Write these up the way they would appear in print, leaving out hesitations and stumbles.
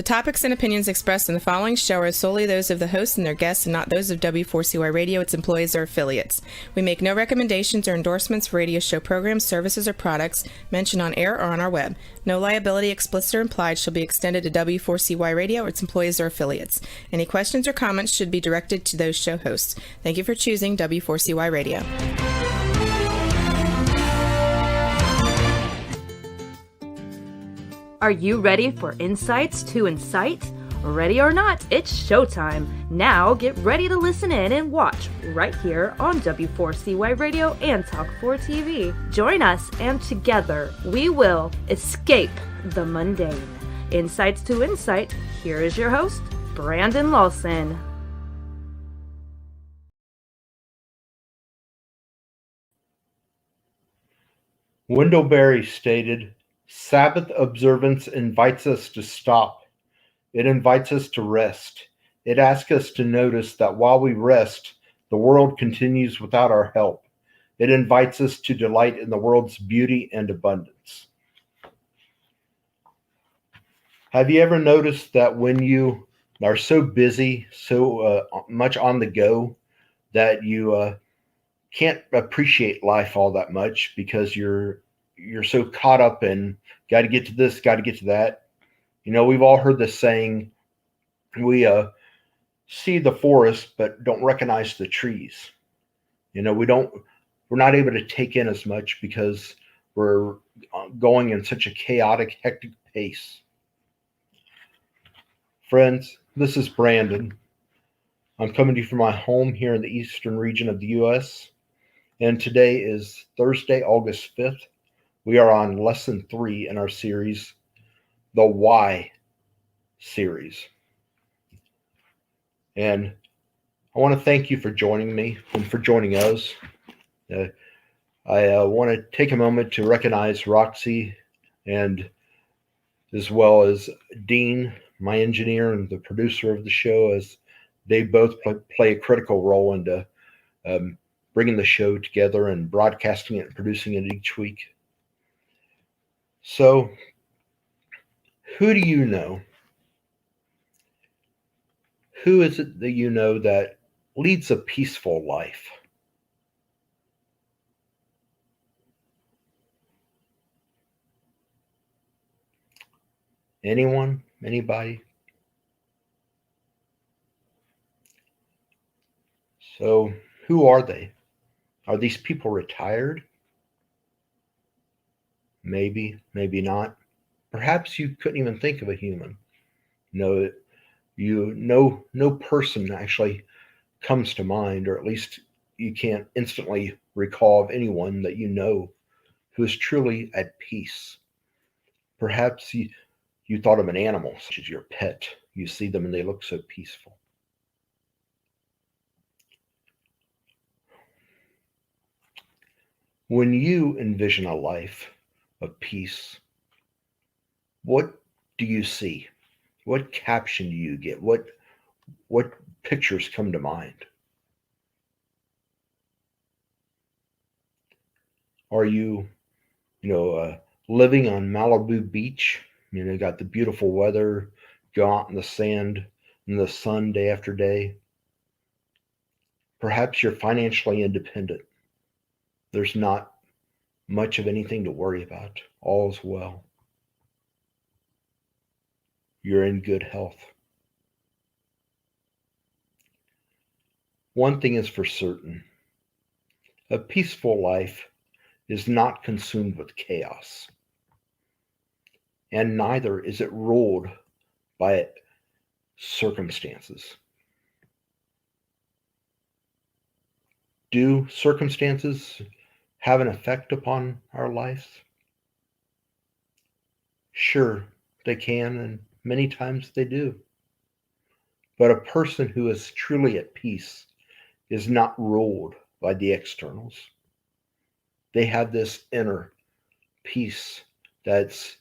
topics and opinions expressed in the following show are solely those of the host and their guests and not those of W4CY Radio, its employees, or affiliates. We make no recommendations or endorsements for radio show programs, services, or products mentioned on air or on our web. No liability, explicit or implied, shall be extended to W4CY Radio, its employees, or affiliates. Any questions or comments should be directed to those show hosts. Thank you for choosing W4CY Radio. Are you ready for Insights to Incite? Ready or not, it's showtime. Now get ready to listen in and watch right here on W4CY Radio and Talk4 TV. Join us and together we will escape the mundane. Insights to Incite, here is your host, Brandon Lawson. Wendell stated, Sabbath observance invites us to stop. It invites us to rest. It asks us to notice that while we rest, the world continues without our help. It invites us to delight in the world's beauty and abundance. Have you ever noticed that when you are so busy, so much on the go, that you can't appreciate life all that much because you're so caught up in got to get to this, got to get to that. You know, we've all heard this saying, we see the forest but don't recognize the trees. You know, we're not able to take in as much because we're going in such a chaotic, hectic pace. Friends, this is Brandon. I'm coming to you from my home here in the eastern region of the U.S. And today is Thursday, August 5th. We are on lesson 3 in our series, the Why series. And I want to thank you for joining me and for joining us. I want to take a moment to recognize Roxy and as well as Dean, my engineer and the producer of the show, as they both play a critical role into bringing the show together and broadcasting it and producing it each week. So, who do you know? Who is it that you know that leads a peaceful life? Anyone? Anybody? So, who are they? Are these people retired? Maybe, maybe not. Perhaps you couldn't even think of a human. No person actually comes to mind, or at least you can't instantly recall of anyone that you know who is truly at peace. Perhaps you thought of an animal, such as your pet. You see them and they look so peaceful. When you envision a life of peace, what do you see? What caption do you get? What pictures come to mind? Are you living on Malibu Beach? You know, got the beautiful weather, go out in the sand in the sun day after day. Perhaps you're financially independent. There's not much of anything to worry about. All's well. You're in good health. One thing is for certain. A peaceful life is not consumed with chaos. And neither is it ruled by circumstances. Do circumstances have an effect upon our lives? Sure, they can, and many times they do. But a person who is truly at peace is not ruled by the externals. They have this inner peace that's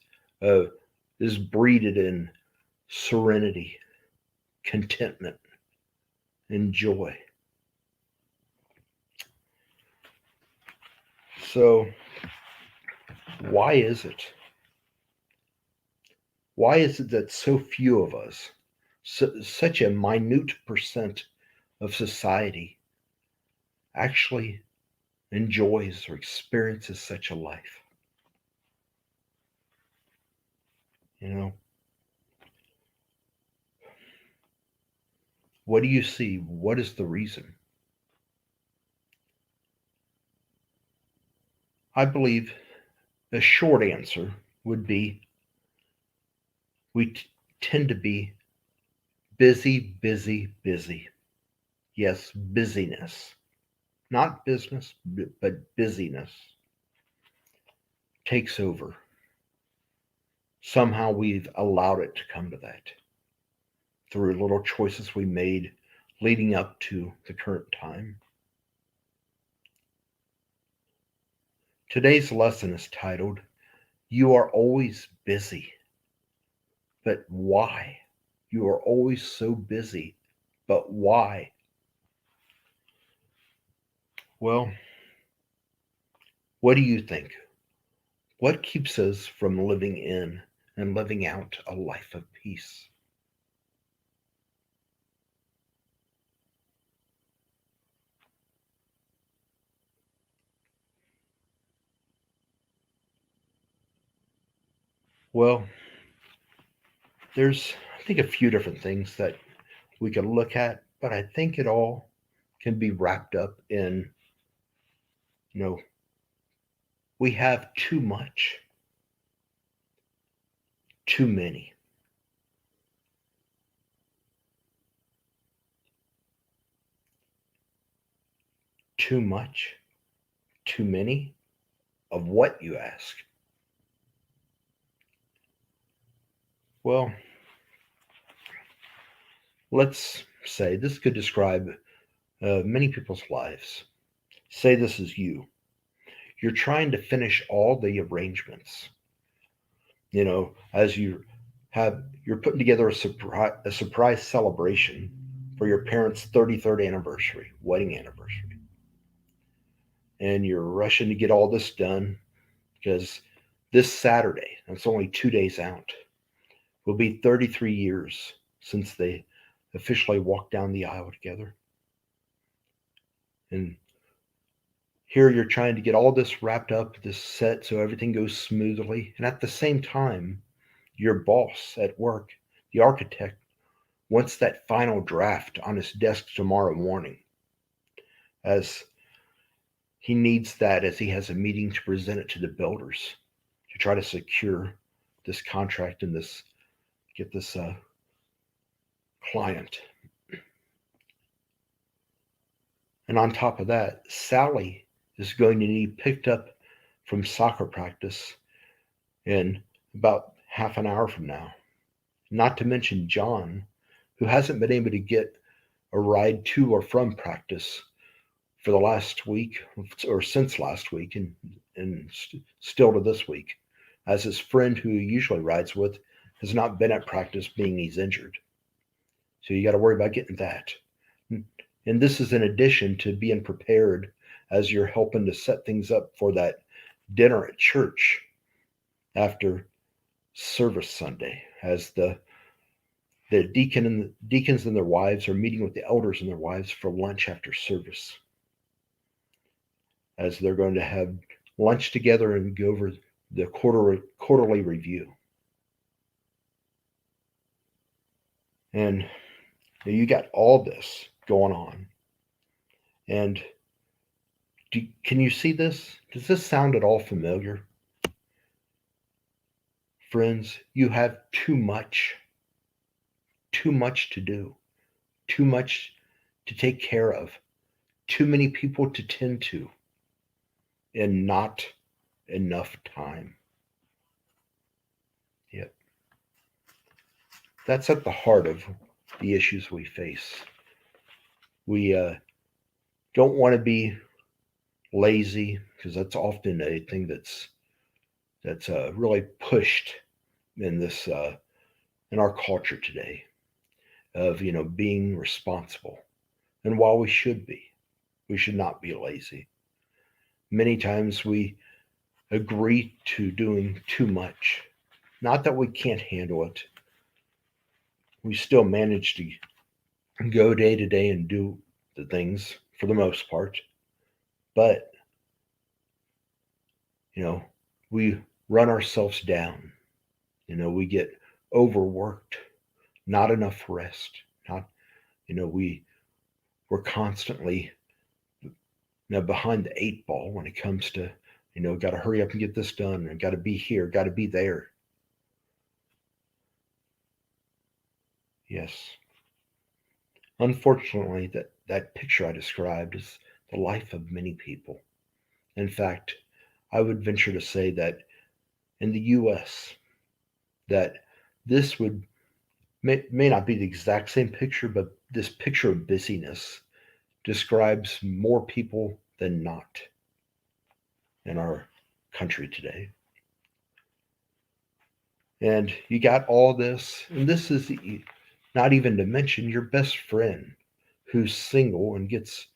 is breeded in serenity, contentment, and joy. So, why is it? Why is it that so few of us, such a minute percent of society, actually enjoys or experiences such a life? You know, what do you see? What is the reason? I believe the short answer would be we tend to be busy, busy, busy. Yes, busyness. Not business, but busyness takes over. Somehow we've allowed it to come to that through little choices we made leading up to the current time. Today's lesson is titled, You Are Always Busy. But why? You are always so busy. But why? Well, what do you think? What keeps us from living in and living out a life of peace? Well, there's, I think, a few different things that we could look at, but I think it all can be wrapped up in, you know, we have too much, too many. Too much, too many of what, you ask? Well, let's say this could describe many people's lives. Say this is you. You're trying to finish all the arrangements. As you're putting together a surprise celebration for your parents' 33rd anniversary, wedding anniversary, and you're rushing to get all this done because this Saturday, that's only 2 days out, will be 33 years since they officially walked down the aisle together. And here you're trying to get all this wrapped up, this set, so everything goes smoothly. And at the same time, your boss at work, the architect, wants that final draft on his desk tomorrow morning, as he needs that as he has a meeting to present it to the builders to try to secure this contract and get this client. And on top of that, Sally is going to need picked up from soccer practice in about half an hour from now. Not to mention John, who hasn't been able to get a ride to or from practice for the last week or since last week and still to this week, as his friend who he usually rides with has not been at practice being he's injured. So you got to worry about getting that. And this is in addition to being prepared as you're helping to set things up for that dinner at church after service Sunday, as the deacons and their wives are meeting with the elders and their wives for lunch after service, as they're going to have lunch together and go over the quarterly review. And you got all this going on. And can you see this? Does this sound at all familiar? Friends, you have too much to do, too much to take care of, too many people to tend to, and not enough time. Yep. That's at the heart of the issues we face. We don't want to be lazy, because that's often a thing that's really pushed in this in our culture today, of being responsible. And while we should not be lazy. Many times we agree to doing too much Not that we can't handle it. We still manage to go day to day and do the things for the most part. But, we run ourselves down. We get overworked, not enough rest. Not, we're constantly behind the eight ball when it comes to, got to hurry up and get this done, and got to be here, got to be there. Yes. Unfortunately, that picture I described is the life of many people. In fact, I would venture to say that in the U.S., that this may not be the exact same picture, but this picture of busyness describes more people than not in our country today. And you got all this, and this is not even to mention your best friend who's single and gets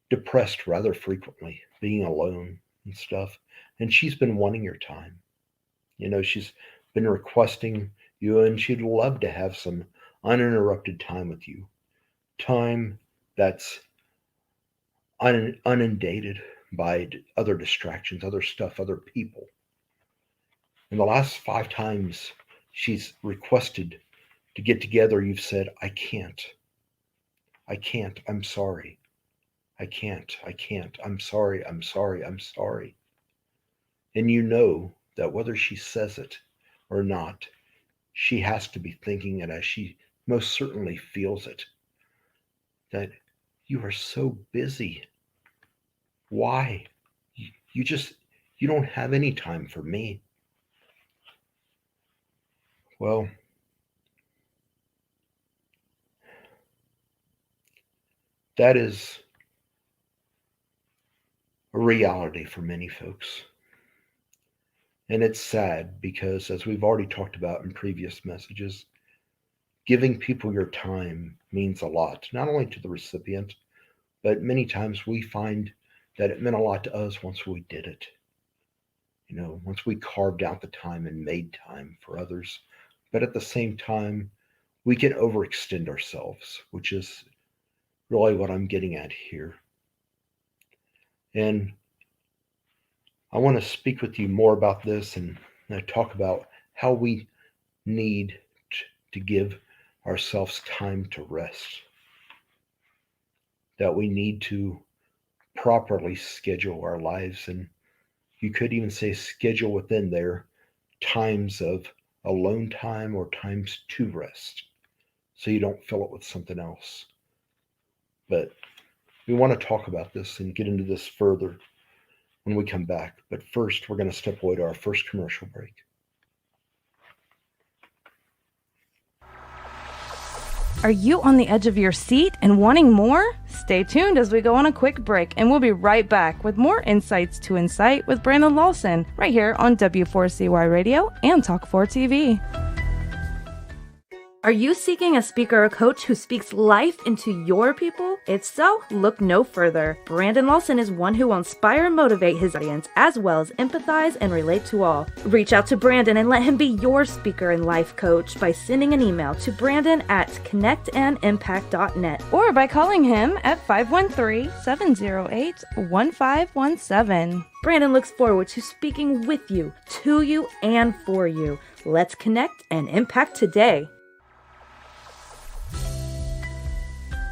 depressed rather frequently, being alone and stuff. And she's been wanting your time. She's been requesting you, and she'd love to have some uninterrupted time with you. Time that's inundated by other distractions, other stuff, other people. In the last 5 times she's requested to get together, you've said, I can't. I can't. I'm sorry. I can't. I can't. I'm sorry. I'm sorry. I'm sorry. And you know that whether she says it or not, she has to be thinking it as she most certainly feels it. That you are so busy. Why? You don't have any time for me. Well, that is a reality for many folks. And it's sad because, as we've already talked about in previous messages, giving people your time means a lot, not only to the recipient, but many times we find that it meant a lot to us once we did it. Once we carved out the time and made time for others. But at the same time, we can overextend ourselves, which is really what I'm getting at here. And I want to speak with you more about this and talk about how we need to give ourselves time to rest. That we need to properly schedule our lives, and you could even say schedule within there times of alone time or times to rest, so you don't fill it with something else. But we want to talk about this and get into this further when we come back. But first, we're going to step away to our first commercial break. Are you on the edge of your seat and wanting more? Stay tuned as we go on a quick break, and we'll be right back with more Insights to Incite with Brandon Lawson, right here on W4CY Radio and Talk4 TV. Are you seeking a speaker or coach who speaks life into your people? If so, look no further. Brandon Lawson is one who will inspire and motivate his audience, as well as empathize and relate to all. Reach out to Brandon and let him be your speaker and life coach by sending an email to brandon@connectandimpact.net or by calling him at 513-708-1517. Brandon looks forward to speaking with you, to you, and for you. Let's connect and impact today.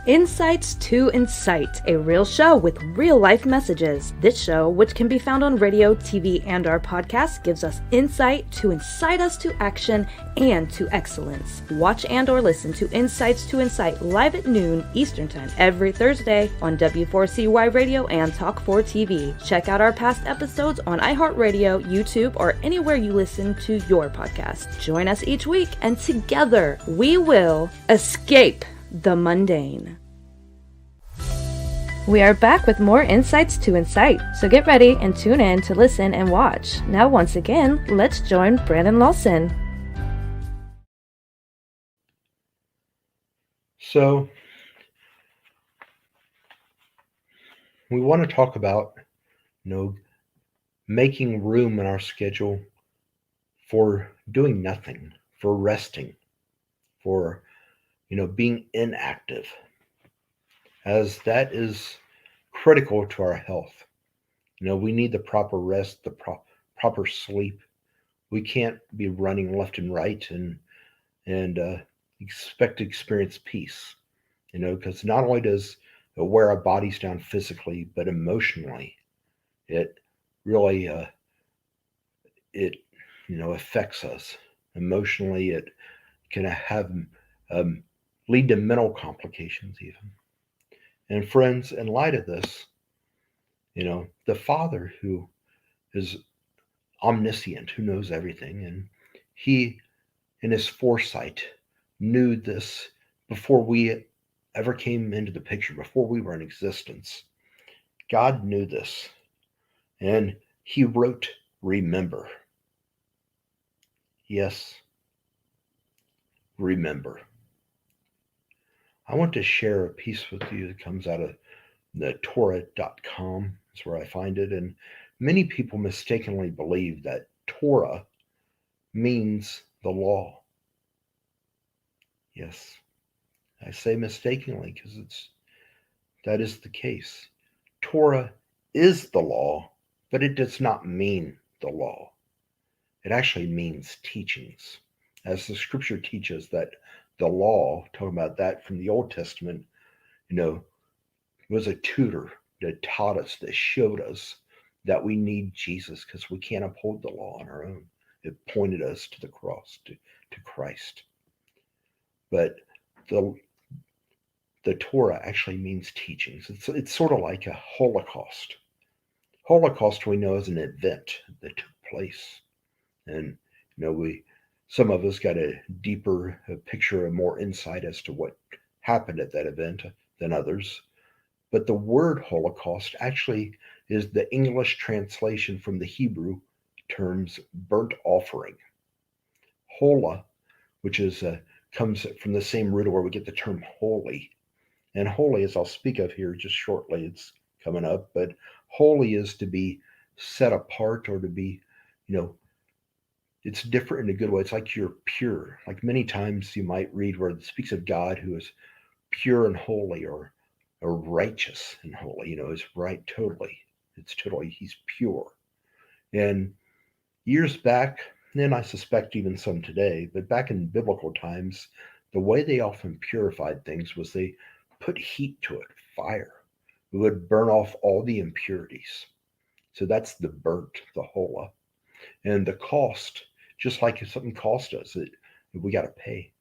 Insights to Incite, a real show with real-life messages. This show, which can be found on radio, TV, and our podcast, gives us insight to incite us to action and to excellence. Watch and or listen to Insights to Incite live at noon Eastern Time every Thursday on W4CY Radio and Talk4 TV. Check out our past episodes on iHeartRadio, YouTube, or anywhere you listen to your podcast. Join us each week, and together we will escape the mundane. We are back with more Insights to Incite, so get ready and tune in to listen and watch. Now, once again, let's join Brandon Lawson. So, we want to talk about, making room in our schedule for doing nothing, for resting, for being inactive, as that is critical to our health. We need the proper rest, the proper sleep. We can't be running left and right and expect to experience peace. Because not only does it wear our bodies down physically, but emotionally, it really it affects us emotionally. It can have um, lead to mental complications even. And friends, in light of this, the Father who is omniscient, who knows everything, and he, in his foresight, knew this before we ever came into the picture, before we were in existence. God knew this, and he wrote, "Remember." Yes, remember. I want to share a piece with you that comes out of the Torah.com. That's where I find it. And many people mistakenly believe that Torah means the law. Yes, I say mistakenly because that is the case. Torah is the law, but it does not mean the law. It actually means teachings. As the scripture teaches that the law, talking about that from the Old Testament, was a tutor that taught us, that showed us that we need Jesus because we can't uphold the law on our own. It pointed us to the cross, to Christ. But the the Torah actually means teachings. It's sort of like a Holocaust. Holocaust we know is an event that took place, and we some of us got a deeper picture, a more insight as to what happened at that event than others. But the word Holocaust actually is the English translation from the Hebrew terms burnt offering. Hola, which is comes from the same root where we get the term holy. And holy, as I'll speak of here just shortly, it's coming up, but holy is to be set apart or to be, you know, it's different in a good way. It's like you're pure. Like many times you might read where it speaks of God who is pure and holy or righteous and holy, is right totally. It's totally, he's pure. And years back, and I suspect even some today, but back in biblical times, the way they often purified things was they put heat to it, fire. It would burn off all the impurities. So that's the burnt, the hola. And the cost, just like if something cost us, we got to pay.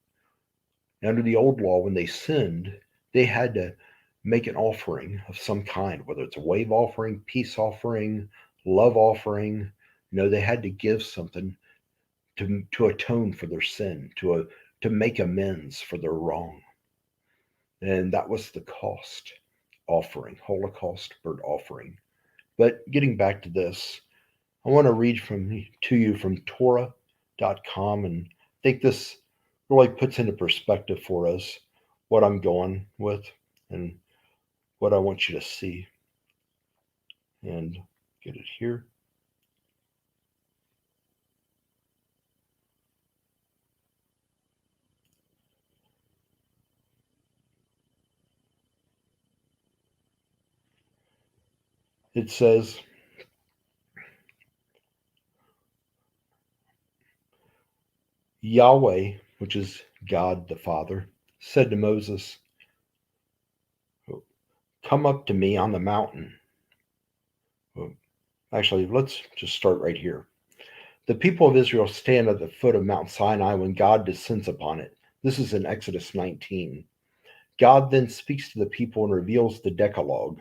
Under the old law, when they sinned, they had to make an offering of some kind, whether it's a wave offering, peace offering, love offering. They had to give something to atone for their sin, to make amends for their wrong. And that was the cost offering, Holocaust burnt offering. But getting back to this, I want to read to you from Torah.com, and I think this really puts into perspective for us what I'm going with and what I want you to see. And get it here. It says, Yahweh, which is God the Father, said to Moses, "Come up to me on the mountain." Well, actually, let's just start right here. The people of Israel stand at the foot of Mount Sinai when God descends upon it. This is in Exodus 19. God then speaks to the people and reveals the Decalogue.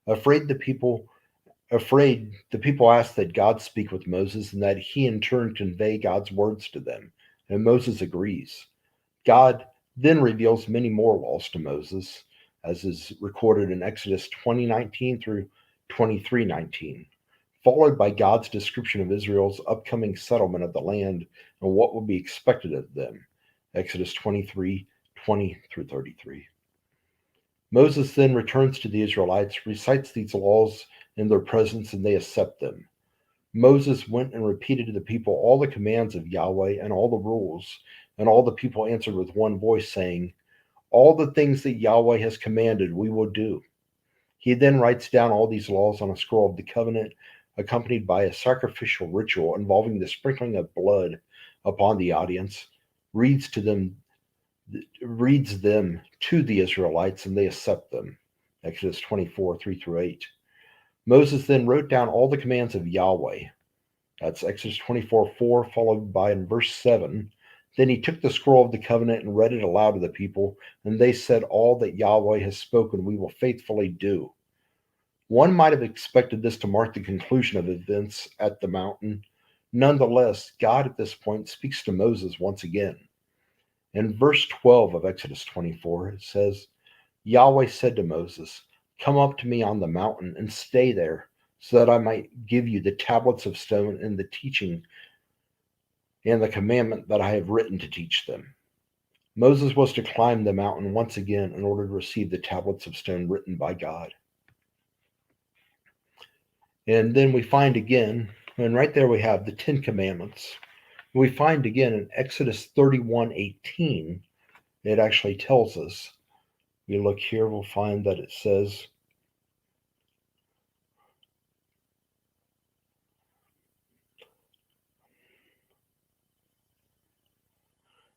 Afraid, the people ask that God speak with Moses and that he in turn convey God's words to them. And Moses agrees. God then reveals many more laws to Moses, as is recorded in Exodus 20:19 through 23:19, followed by God's description of Israel's upcoming settlement of the land and what will be expected of them, Exodus 23:20 through 33. Moses then returns to the Israelites, recites these laws in their presence, and they accept them. Moses went and repeated to the people all the commands of Yahweh and all the rules, and all the people answered with one voice, saying, all the things that Yahweh has commanded we will do. He then writes down all these laws on a scroll of the covenant, accompanied by a sacrificial ritual involving the sprinkling of blood upon the audience, reads them to the Israelites, and they accept them. Exodus 24, 3 through 8. Moses then wrote down all the commands of Yahweh. That's Exodus 24, 4, followed by in verse 7. Then he took the scroll of the covenant and read it aloud to the people, and they said, all that Yahweh has spoken we will faithfully do. One might have expected this to mark the conclusion of events at the mountain. Nonetheless, God at this point speaks to Moses once again. In verse 12 of Exodus 24, it says, Yahweh said to Moses, come up to me on the mountain and stay there, so that I might give you the tablets of stone and the teaching and the commandment that I have written to teach them. Moses was to climb the mountain once again in order to receive the tablets of stone written by God. And then we find again, and right there we have the Ten Commandments. We find again in Exodus 31:18, it actually tells us. We look here, we'll find that it says,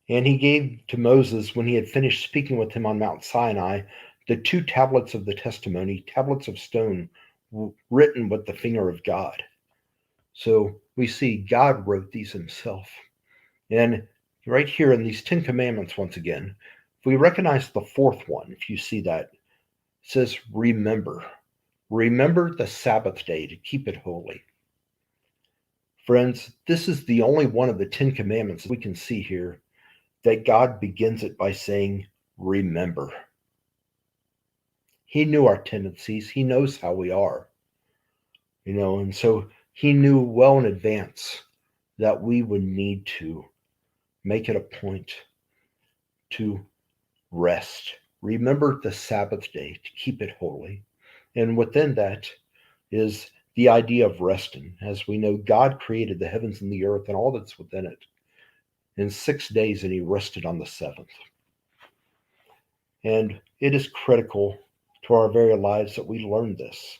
and he gave to Moses, when he had finished speaking with him on Mount Sinai, the 2 tablets of the testimony, tablets of stone, written with the finger of God. So we see God wrote these himself. And right here in these 10 commandments, once again, if we recognize the 4th one, if you see that, it says, remember. Remember the Sabbath day to keep it holy. Friends, this is the only one of the 10 commandments we can see here that God begins it by saying, remember. He knew our tendencies. He knows how we are. And so he knew well in advance that we would need to make it a point to rest. Remember the Sabbath day to keep it holy. And within that is the idea of resting. As we know, God created the heavens and the earth and all that's within it in 6 days, and he rested on the 7th. And it is critical to our very lives that we learn this.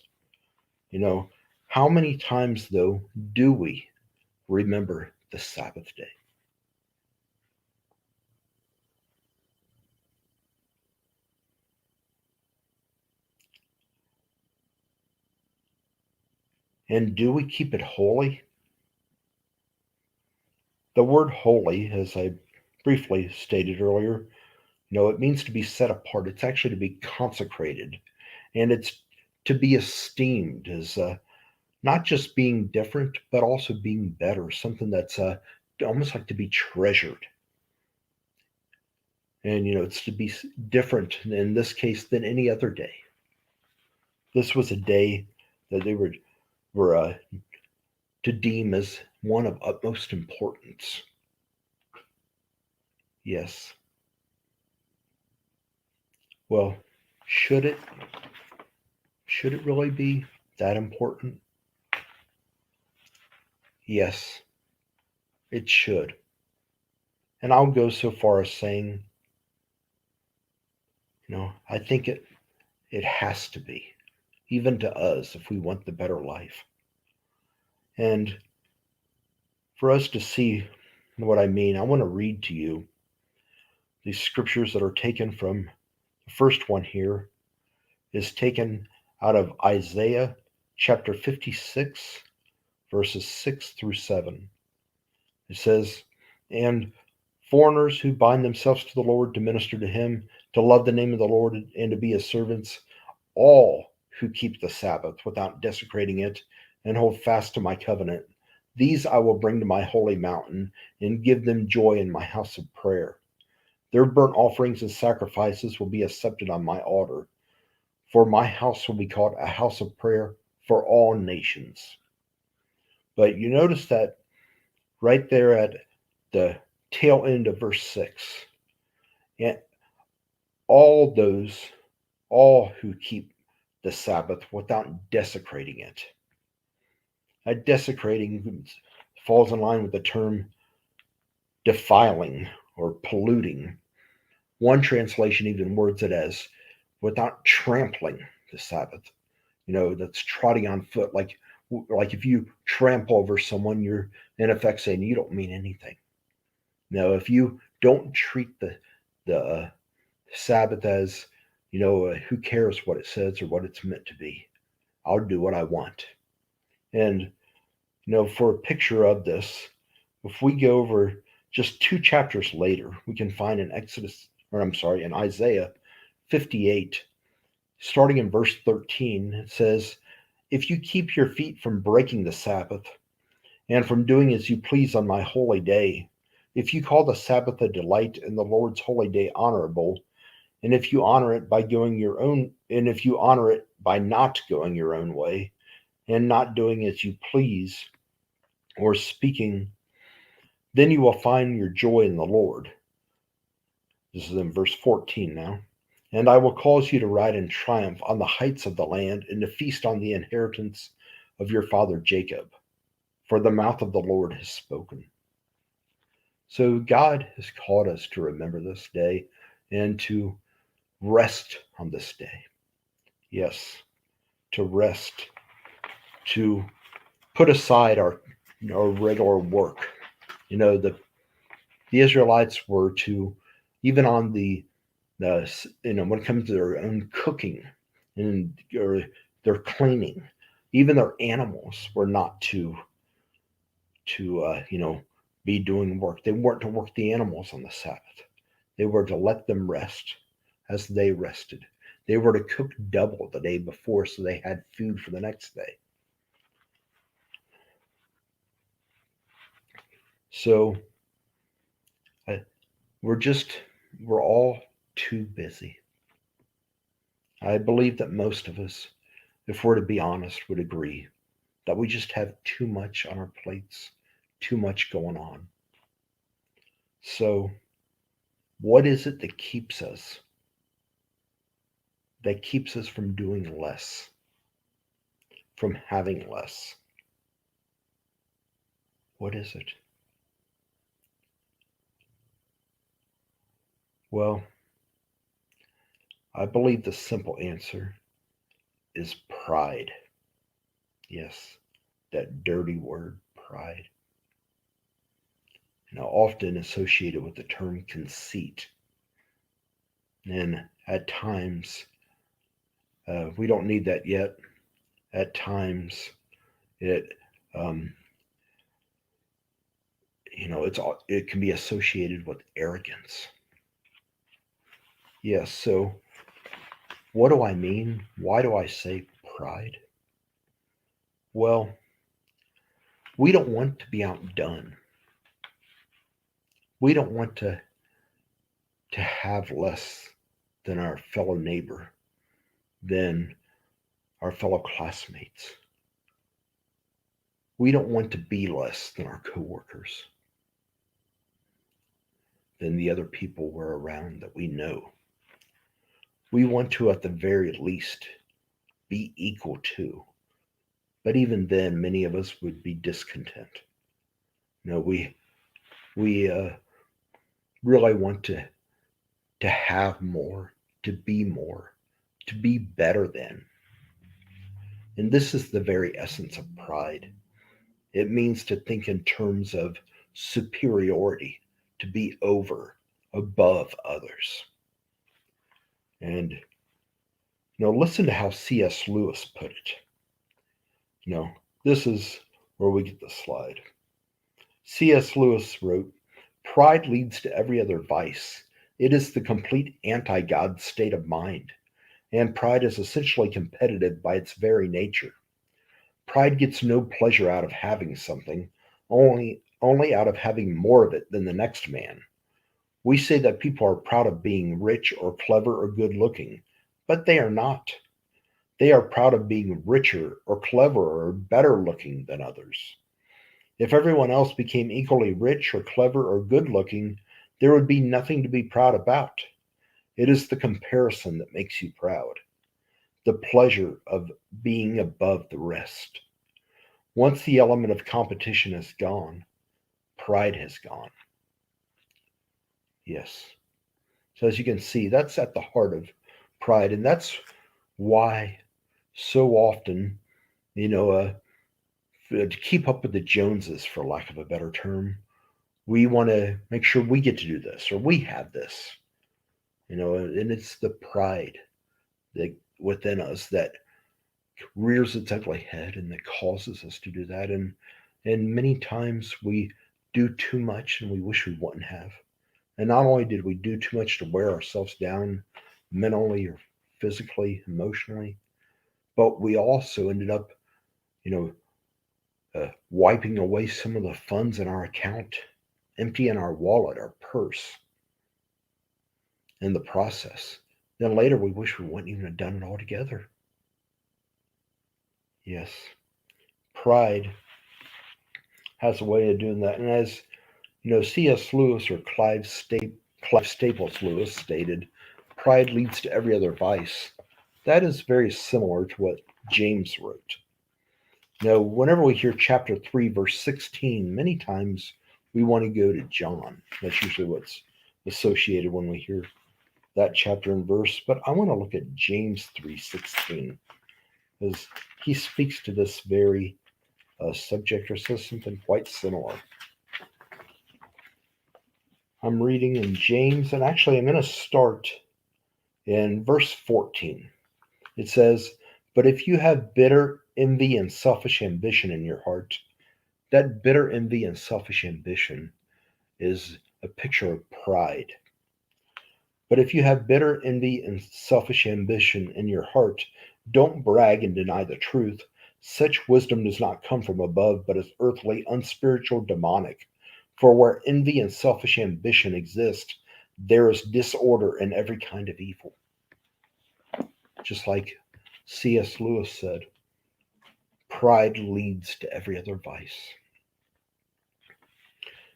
How many times, though, do we remember the Sabbath day? And do we keep it holy? The word holy, as I briefly stated earlier, it means to be set apart. It's actually to be consecrated. And it's to be esteemed as not just being different, but also being better, something that's almost like to be treasured. And, it's to be different in this case than any other day. This was a day that they were to deem as one of utmost importance. Yes. Well, should it really be that important? Yes, it should. And I'll go so far as saying, I think it has to be, even to us, if we want the better life. And for us to see what I mean, I want to read to you these scriptures that are taken from the first one here is taken out of Isaiah chapter 56, verses 6 through 7. It says, and foreigners who bind themselves to the Lord to minister to him, to love the name of the Lord and to be his servants, all who keep the Sabbath without desecrating it and hold fast to my covenant, these I will bring to my holy mountain and give them joy in my house of prayer. Their burnt offerings and sacrifices will be accepted on my altar, for my house will be called a house of prayer for all nations. But you notice that right there at the tail end of verse 6, and all who keep the Sabbath without desecrating it. Desecrating falls in line with the term defiling or polluting. One translation even words it as without trampling the Sabbath. That's trotting on foot. Like if you trample over someone, you're in effect saying you don't mean anything. Now, if you don't treat the Sabbath as, who cares what it says or what it's meant to be? I'll do what I want. And, for a picture of this, if we go over just 2 chapters later, we can find in in Isaiah 58, starting in verse 13, it says, "If you keep your feet from breaking the Sabbath and from doing as you please on my holy day, if you call the Sabbath a delight and the Lord's holy day honorable, and if you honor it by not going your own way and not doing as you please or speaking, then you will find your joy in the Lord." This is in verse 14 now. "And I will cause you to ride in triumph on the heights of the land and to feast on the inheritance of your father Jacob, for the mouth of the Lord has spoken." So God has called us to remember this day and to rest on this day. Yes, to rest, to put aside our regular work. The Israelites were to, even on when it comes to their own cooking or their cleaning, even their animals were not to be doing work. They weren't to work the animals on the Sabbath. They were to let them rest as they rested. They were to cook double the day before so they had food for the next day. So we're all too busy. I believe that most of us, if we're to be honest, would agree that we just have too much on our plates, too much going on. So what is it that keeps us from doing less, from having less? What is it? Well, I believe the simple answer is pride. Yes, that dirty word, pride. Often associated with the term conceit. And at times, we don't need that yet. At times, it it can be associated with arrogance. Yes. So, what do I mean? Why do I say pride? Well, we don't want to be outdone. We don't want to have less than our fellow neighbor, than our fellow classmates. We don't want to be less than our coworkers, than the other people we're around that we know. We want to, at the very least, be equal to. But even then, many of us would be discontent. We really want to have more, to be better than. And this is the very essence of pride. It means to think in terms of superiority, to be above others. And listen to how C.S. Lewis put it. This is where we get the slide. C.S. Lewis wrote, "Pride leads to every other vice. It is the complete anti-God state of mind, and pride is essentially competitive by its very nature. Pride gets no pleasure out of having something, only out of having more of it than the next man. We say that people are proud of being rich or clever or good looking, but they are not. They are proud of being richer or cleverer or better looking than others. If everyone else became equally rich or clever or good looking, there would be nothing to be proud about. It is the comparison that makes you proud, the pleasure of being above the rest. Once the element of competition is gone, pride has gone. Yes. So as you can see, that's at the heart of pride. And that's why so often, you know, to keep up with the Joneses, for lack of a better term, we want to make sure we get to do this or we have this, and it's the pride that within us that rears its ugly head and that causes us to do that. And many times we do too much and we wish we wouldn't have. And not only did we do too much to wear ourselves down mentally or physically, emotionally, but we also ended up, you know, wiping away some of the funds in our account, emptying our wallet, our purse in the process. Then later we wish we wouldn't even have done it altogether. Yes, pride has a way of doing that. And as C.S. Lewis or Clive Staples Lewis stated, pride leads to every other vice. That is very similar to what James wrote. Now, whenever we hear chapter 3, verse 16, many times we want to go to John. That's usually what's associated when we hear that chapter and verse. But I want to look at James 3:16, because he speaks to this very subject, or says something quite similar. I'm reading in James, and actually I'm going to start in verse 14. It says, "But if you have bitter envy and selfish ambition in your heart," that bitter envy and selfish ambition is a picture of pride. "But if you have bitter envy and selfish ambition in your heart, don't brag and deny the truth. Such wisdom does not come from above, but is earthly, unspiritual, demonic. For where envy and selfish ambition exist, there is disorder and every kind of evil." Just like C.S. Lewis said, pride leads to every other vice.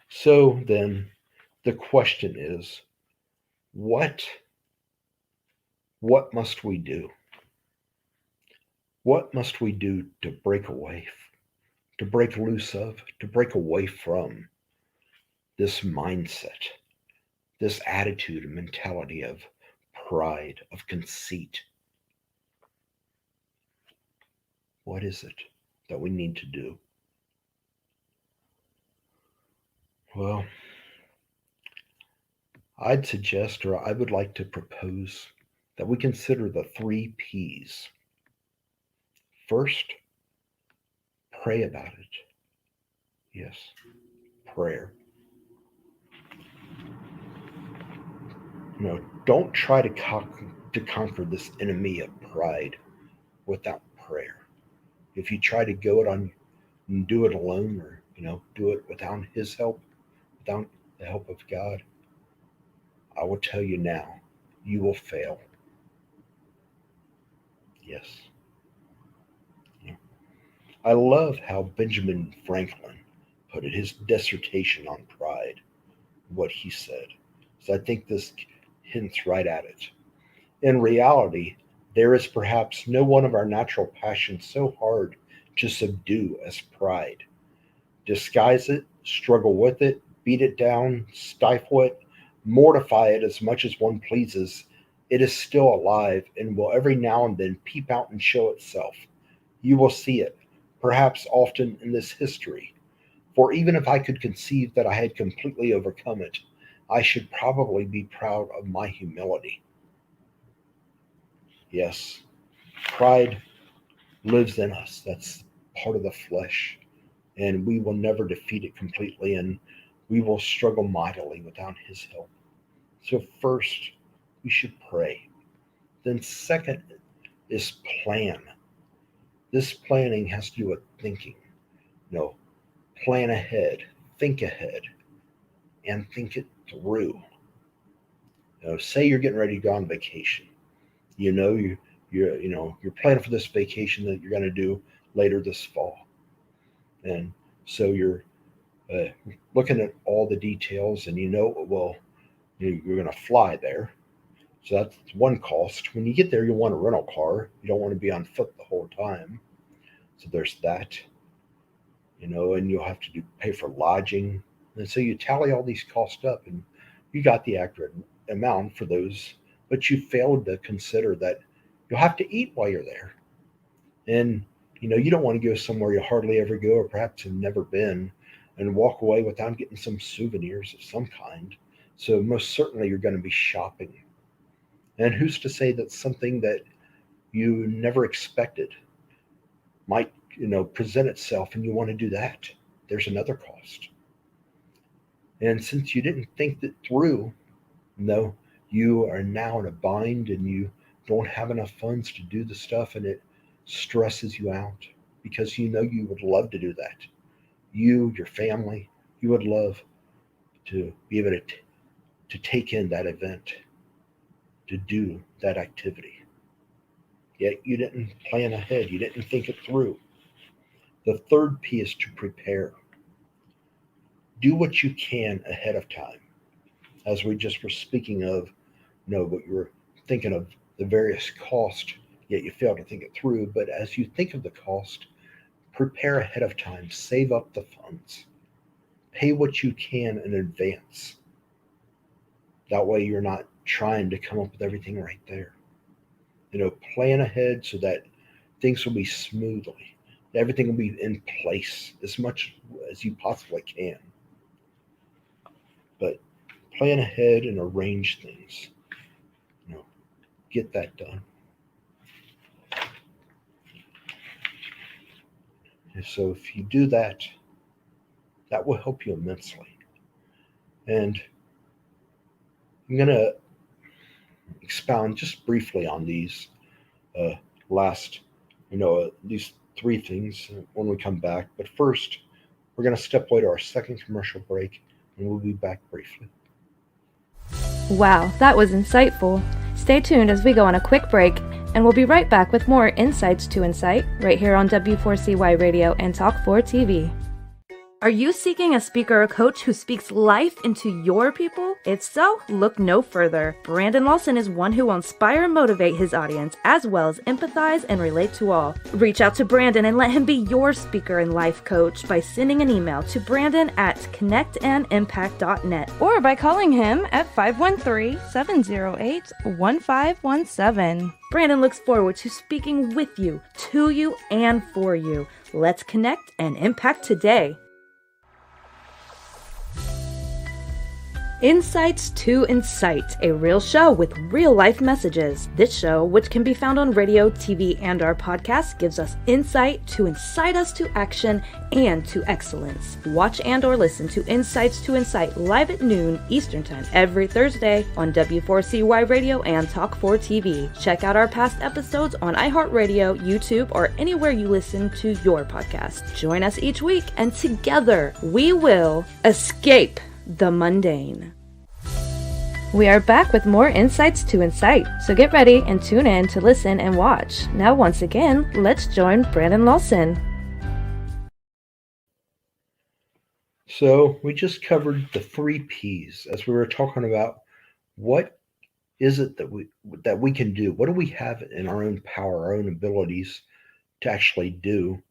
So then, the question is, what must we do? What must we do to break away, to break loose of, to break away from this mindset, this attitude and mentality of pride, of conceit? What is it that we need to do? Well, I'd suggest, or I would like to propose, that we consider the 3 P's. First, pray about it. Yes, prayer. Don't try to conquer this enemy of pride without prayer. If you try to go it on and do it alone, or do it without His help, without the help of God, I will tell you now, you will fail. Yes. I love how Benjamin Franklin put it, his dissertation on pride, what he said. So I think this hints right at it. In reality, there is perhaps no one of our natural passions so hard to subdue as pride. Disguise it, struggle with it, beat it down, stifle it, mortify it as much as one pleases. It is still alive and will every now and then peep out and show itself. You will see it, perhaps often in this history. For even if I could conceive that I had completely overcome it, I should probably be proud of my humility. Yes, pride lives in us. That's part of the flesh. And we will never defeat it completely, and we will struggle mightily without His help. So, first, we should pray. Then, second, is plan. This planning has to do with thinking. No, plan ahead, and think it through. Say you're getting ready to go on vacation. You're planning for this vacation that you're going to do later this fall, and so you're uh, looking at all the details, and well, you're going to fly there, so that's one cost. When you get there, you want a rental car. You don't want to be on foot the whole time, so there's that. and you'll have to pay for lodging. And so you tally all these costs up and you got the accurate amount for those, but you failed to consider that you'll have to eat while you're there. And you don't want to go somewhere you hardly ever go or perhaps have never been and walk away without getting some souvenirs of some kind. So most certainly you're going to be shopping. And who's to say that something that you never expected might, present itself and you want to do that? There's another cost. And since you didn't think that through, no, you are now in a bind and you don't have enough funds to do the stuff and it stresses you out because you would love to do that. You, your family, you would love to be able to take in that event, to do that activity. Yet you didn't plan ahead, you didn't think it through. The third P is to prepare. Do what you can ahead of time. As we just were speaking of, but you were thinking of the various costs, yet you failed to think it through. But as you think of the cost, prepare ahead of time, save up the funds, pay what you can in advance. That way you're not trying to come up with everything right there. Plan ahead so that things will be smoothly. Everything will be in place as much as you possibly can. But plan ahead and arrange things. Get that done. And so if you do that, that will help you immensely. And I'm going to expound just briefly on these uh, last, these three things when we come back. But first, we're going to step away to our second commercial break, and we'll be back briefly. Wow, that was insightful. Stay tuned as we go on a quick break, and we'll be right back with more Insights to Incite right here on W4CY Radio and Talk 4 TV. Are you seeking a speaker or coach who speaks life into your people? If so, look no further. Brandon Lawson is one who will inspire and motivate his audience, as well as empathize and relate to all. Reach out to Brandon and let him be your speaker and life coach by sending an email to brandon@connectandimpact.net or by calling him at 513-708-1517. Brandon looks forward to speaking with you, to you, and for you. Let's connect and impact today. Insights to Incite, a real show with real-life messages. This show, which can be found on radio, TV, and our podcast, gives us insight to incite us to action and to excellence. Watch and or listen to Insights to Incite live at noon Eastern Time every Thursday on W4CY Radio and Talk 4 TV. Check out our past episodes on iHeartRadio, YouTube, or anywhere you listen to your podcast. Join us each week, and together we will escape the mundane. We are back with more Insights to Incite, so get ready and tune in to listen and watch. Now once again, let's join Brandon Lawson. So we just covered the three P's as we were talking about what is it that we can do? What do we have in our own power, our own abilities to actually do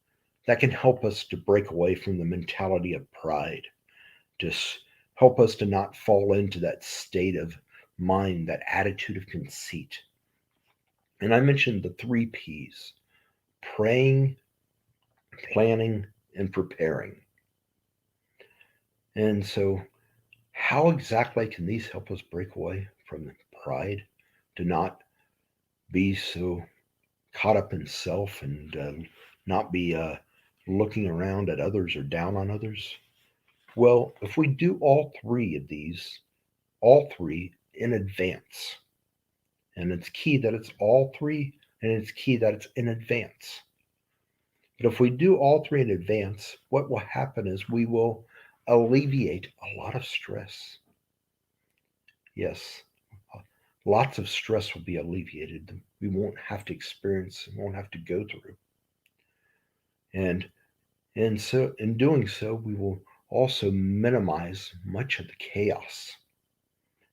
that can help us to break away from the mentality of pride? Just help us to not fall into that state of mind, that attitude of conceit. And I mentioned the three P's: praying, planning, and preparing. And so, how exactly can these help us break away from pride, to not be so caught up in self and not be looking around at others or down on others? Well, if we do all three of these, all three in advance, and it's key that it's all three, and it's key that it's in advance. But if we do all three in advance, what will happen is we will alleviate a lot of stress. Yes, lots of stress will be alleviated. We won't have to experience, we won't have to go through. And so in doing so, we will also minimize much of the chaos.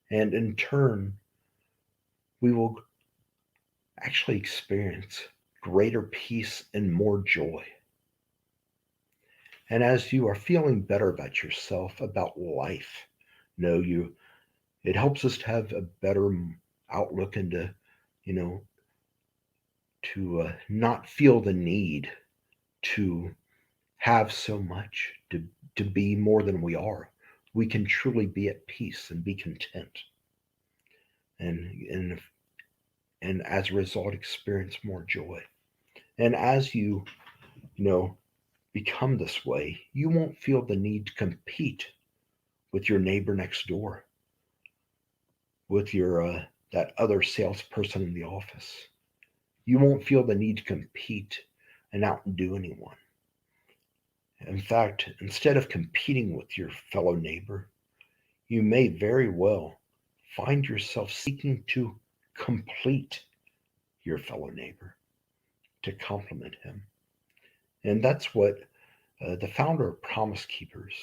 And in turn, we will actually experience greater peace and more joy. And as you are feeling better about yourself, about life, it helps us to have a better outlook and to not feel the need to have so much, to be more than we are. We can truly be at peace and be content. And and as a result experience more joy. And as you become this way, you won't feel the need to compete with your neighbor next door, with your that other salesperson in the office. You won't feel the need to compete and outdo anyone. In fact, instead of competing with your fellow neighbor, you may very well find yourself seeking to complete your fellow neighbor, to compliment him. And that's what the founder of Promise Keepers,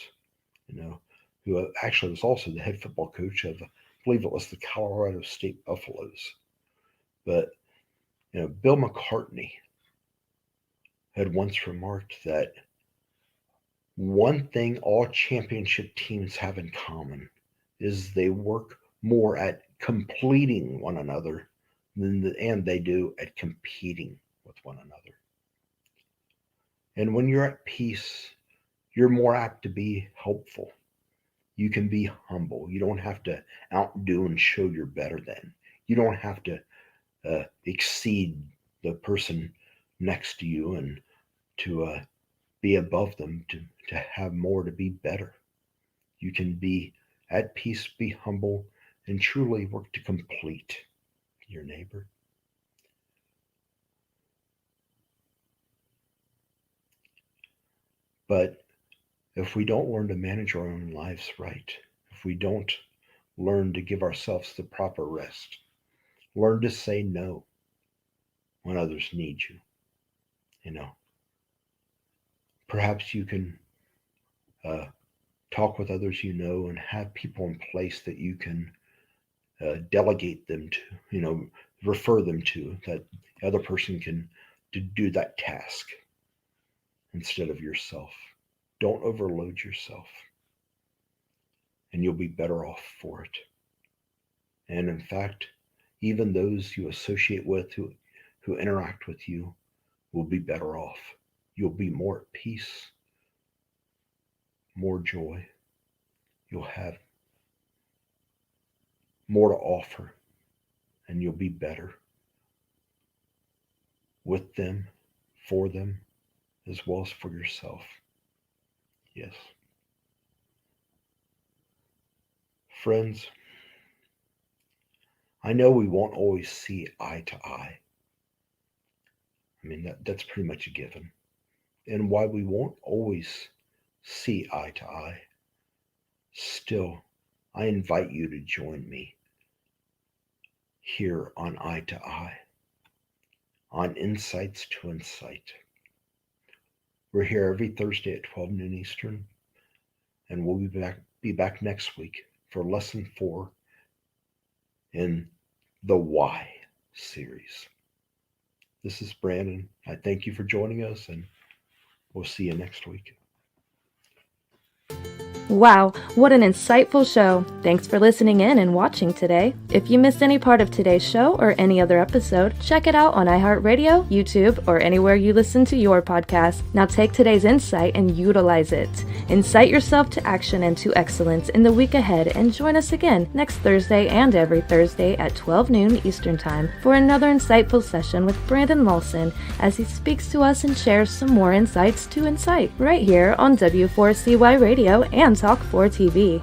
who actually was also the head football coach of, I believe it was the Colorado State Buffaloes. But, Bill McCartney had once remarked that one thing all championship teams have in common is they work more at completing one another and they do at competing with one another. And when you're at peace, you're more apt to be helpful. You can be humble. You don't have to outdo and show you're better than. You don't have to exceed the person next to you and to be above them, to have more, to be better. You can be at peace, be humble, and truly work to complete your neighbor. But if we don't learn to manage our own lives right, if we don't learn to give ourselves the proper rest, learn to say no when others need you, perhaps you can talk with others and have people in place that you can delegate them to, refer them to, that the other person can do that task instead of yourself. Don't overload yourself, and you'll be better off for it. And in fact, even those you associate with, who interact with you, will be better off. You'll be more at peace, more joy. You'll have more to offer, and you'll be better with them, for them, as well as for yourself. Yes. Friends, I know we won't always see eye to eye. I mean, that's pretty much a given. And while we won't always see eye to eye, still, I invite you to join me here on Eye to Eye, on Insights to Incite. We're here every Thursday at 12 noon Eastern, and we'll be back next week for Lesson 4 in the Why series. This is Brandon. I thank you for joining us, and we'll see you next week. Wow, what an insightful show. Thanks for listening in and watching today. If you missed any part of today's show or any other episode, check it out on iHeartRadio, YouTube, or anywhere you listen to your podcast. Now take today's insight and utilize it. Incite yourself to action and to excellence in the week ahead, and join us again next Thursday and every Thursday at 12 noon Eastern Time for another insightful session with Brandon Lawson as he speaks to us and shares some more insights to incite right here on W4CY Radio and Talk 4 TV.